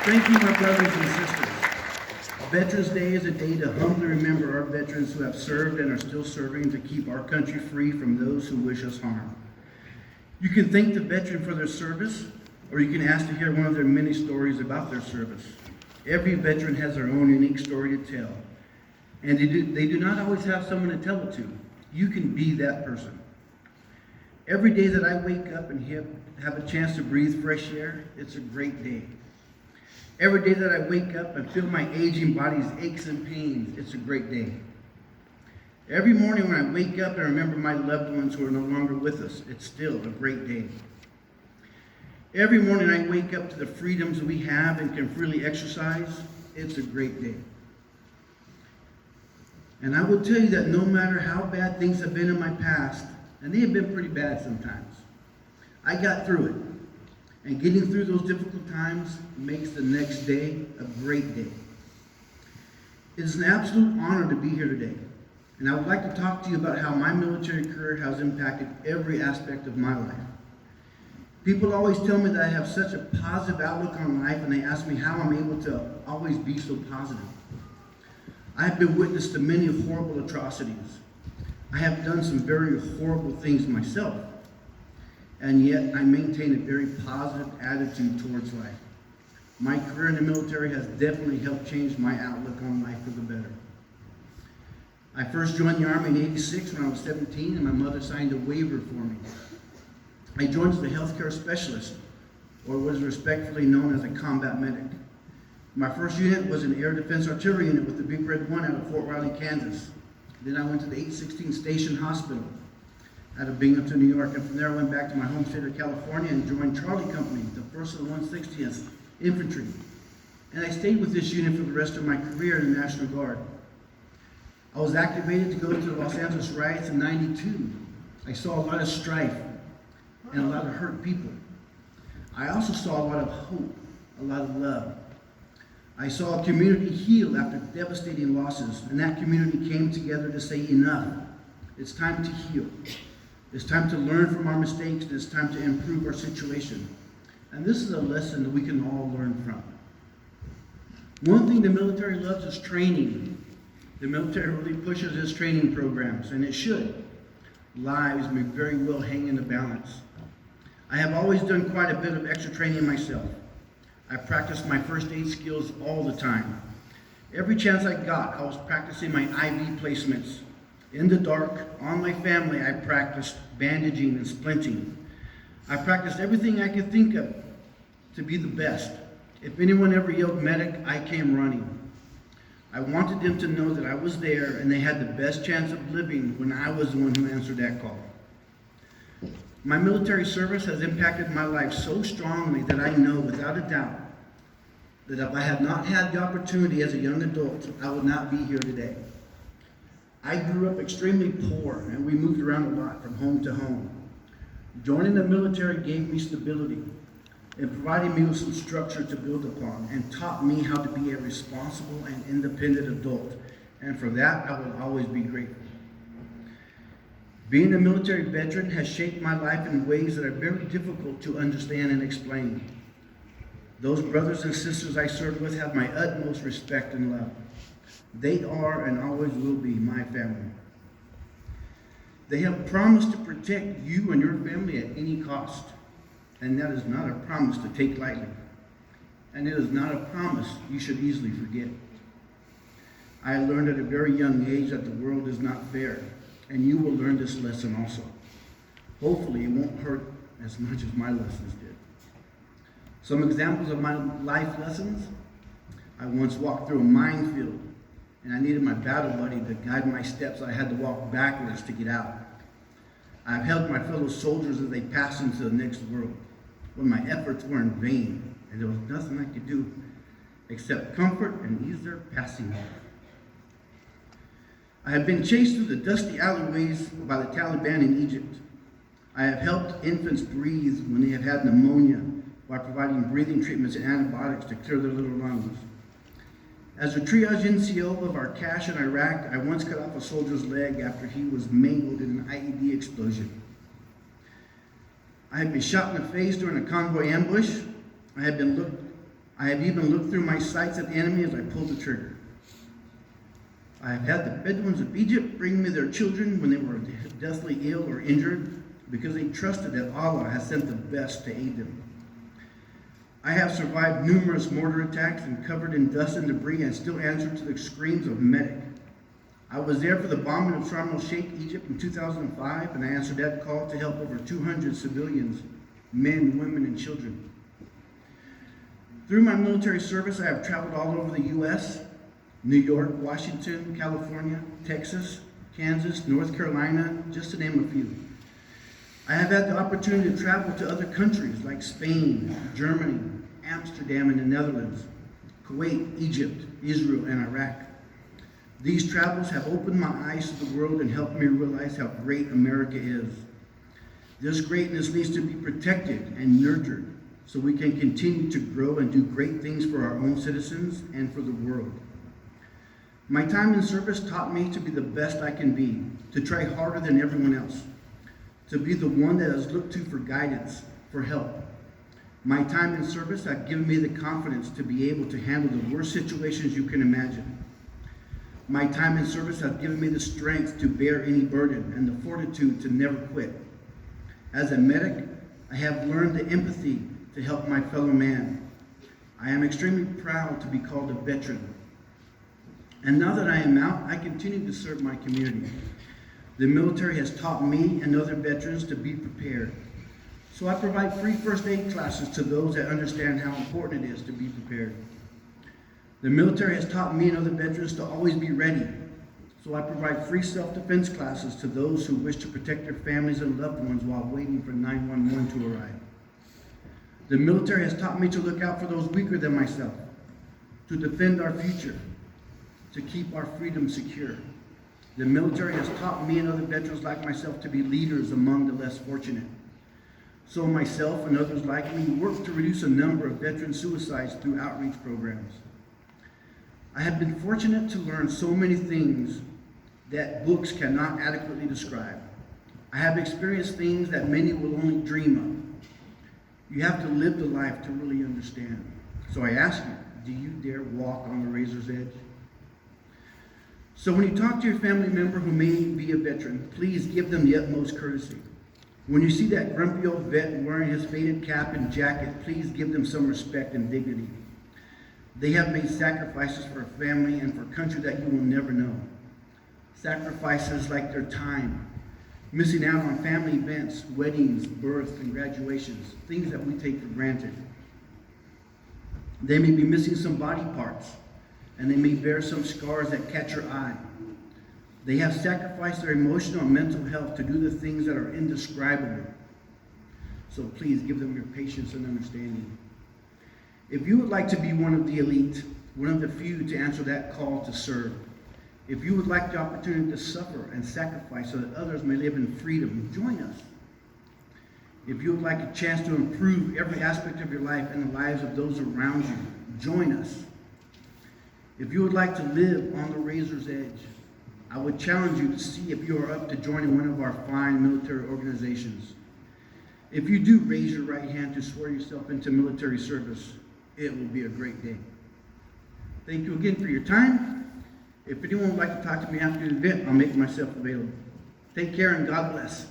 Thank you, my brothers and sisters. Veterans Day is a day to humbly remember our veterans who have served and are still serving to keep our country free from those who wish us harm. You can thank the veteran for their service, or you can ask to hear one of their many stories about their service. Every veteran has their own unique story to tell, and they do not always have someone to tell it to. You can be that person. Every day that I wake up and have a chance to breathe fresh air, it's a great day. Every day that I wake up and feel my aging body's aches and pains, it's a great day. Every morning when I wake up and remember my loved ones who are no longer with us, it's still a great day. Every morning I wake up to the freedoms we have and can freely exercise, it's a great day. And I will tell you that no matter how bad things have been in my past, and they have been pretty bad sometimes, I got through it. And getting through those difficult times makes the next day a great day. It is an absolute honor to be here today. And I would like to talk to you about how my military career has impacted every aspect of my life. People always tell me that I have such a positive outlook on life, and they ask me how I'm able to always be so positive. I have been witness to many horrible atrocities. I have done some very horrible things myself, and yet I maintain a very positive attitude towards life. My career in the military has definitely helped change my outlook on life for the better. I first joined the Army in '86 when I was 17, and my mother signed a waiver for me. I joined as a healthcare specialist, or what is respectfully known as a combat medic. My first unit was an Air Defense Artillery unit with the Big Red 1 out of Fort Riley, Kansas. Then I went to the 816 Station Hospital out of Binghamton, New York, and from there I went back to my home state of California and joined Charlie Company, the 1st of the 160th Infantry. And I stayed with this unit for the rest of my career in the National Guard. I was activated to go to the Los Angeles riots in '92. I saw a lot of strife and a lot of hurt people. I also saw a lot of hope, a lot of love. I saw a community heal after devastating losses, and that community came together to say enough. It's time to heal. It's time to learn from our mistakes, and it's time to improve our situation. And this is a lesson that we can all learn from. One thing the military loves is training. The military really pushes its training programs, and it should. Lives may very well hang in the balance. I have always done quite a bit of extra training myself. I practiced my first aid skills all the time. Every chance I got, I was practicing my IV placements. In the dark, on my family, I practiced bandaging and splinting. I practiced everything I could think of to be the best. If anyone ever yelled medic, I came running. I wanted them to know that I was there and they had the best chance of living when I was the one who answered that call. My military service has impacted my life so strongly that I know without a doubt that if I had not had the opportunity as a young adult, I would not be here today. I grew up extremely poor and we moved around a lot from home to home. Joining the military gave me stability and provided me with some structure to build upon and taught me how to be a responsible and independent adult. And for that, I will always be grateful. Being a military veteran has shaped my life in ways that are very difficult to understand and explain. Those brothers and sisters I served with have my utmost respect and love. They are and always will be my family. They have promised to protect you and your family at any cost. And that is not a promise to take lightly. And it is not a promise you should easily forget. I learned at a very young age that the world is not fair. And you will learn this lesson also. Hopefully it won't hurt as much as my lessons did. Some examples of my life lessons. I once walked through a minefield and I needed my battle buddy to guide my steps. I had to walk backwards to get out. I've helped my fellow soldiers as they pass into the next world, when my efforts were in vain and there was nothing I could do except comfort and ease their passing off. I have been chased through the dusty alleyways by the Taliban in Egypt. I have helped infants breathe when they have had pneumonia by providing breathing treatments and antibiotics to clear their little lungs. As a triage NCO of our cache in Iraq, I once cut off a soldier's leg after he was mangled in an IED explosion. I have been shot in the face during a convoy ambush. I have been looked I have even looked through my sights at the enemy as I pulled the trigger. I have had the Bedouins of Egypt bring me their children when they were deathly ill or injured because they trusted that Allah has sent the best to aid them. I have survived numerous mortar attacks and covered in dust and debris and still answered to the screams of medic. I was there for the bombing of Sharm el-Sheikh, Egypt in 2005, and I answered that call to help over 200 civilians, men, women, and children. Through my military service, I have traveled all over the U.S., New York, Washington, California, Texas, Kansas, North Carolina, just to name a few. I have had the opportunity to travel to other countries like Spain, Germany, Amsterdam, and the Netherlands, Kuwait, Egypt, Israel, and Iraq. These travels have opened my eyes to the world and helped me realize how great America is. This greatness needs to be protected and nurtured so we can continue to grow and do great things for our own citizens and for the world. My time in service taught me to be the best I can be, to try harder than everyone else, to be the one that is looked to for guidance, for help. My time in service has given me the confidence to be able to handle the worst situations you can imagine. My time in service has given me the strength to bear any burden and the fortitude to never quit. As a medic, I have learned the empathy to help my fellow man. I am extremely proud to be called a veteran. And now that I am out, I continue to serve my community. The military has taught me and other veterans to be prepared. So I provide free first aid classes to those that understand how important it is to be prepared. The military has taught me and other veterans to always be ready. So I provide free self-defense classes to those who wish to protect their families and loved ones while waiting for 911 to arrive. The military has taught me to look out for those weaker than myself, to defend our future, to keep our freedom secure. The military has taught me and other veterans like myself to be leaders among the less fortunate. So myself and others like me work to reduce the number of veteran suicides through outreach programs. I have been fortunate to learn so many things that books cannot adequately describe. I have experienced things that many will only dream of. You have to live the life to really understand. So I ask you, do you dare walk on the razor's edge? So when you talk to your family member who may be a veteran, please give them the utmost courtesy. When you see that grumpy old vet wearing his faded cap and jacket, please give them some respect and dignity. They have made sacrifices for a family and for a country that you will never know. Sacrifices like their time, missing out on family events, weddings, births, and graduations, things that we take for granted. They may be missing some body parts, and they may bear some scars that catch your eye. They have sacrificed their emotional and mental health to do the things that are indescribable. So please give them your patience and understanding. If you would like to be one of the elite, one of the few to answer that call to serve, if you would like the opportunity to suffer and sacrifice so that others may live in freedom, join us. If you would like a chance to improve every aspect of your life and the lives of those around you, join us. If you would like to live on the razor's edge, I would challenge you to see if you are up to joining one of our fine military organizations. If you do raise your right hand to swear yourself into military service, it will be a great day. Thank you again for your time. If anyone would like to talk to me after the event, I'll make myself available. Take care and God bless.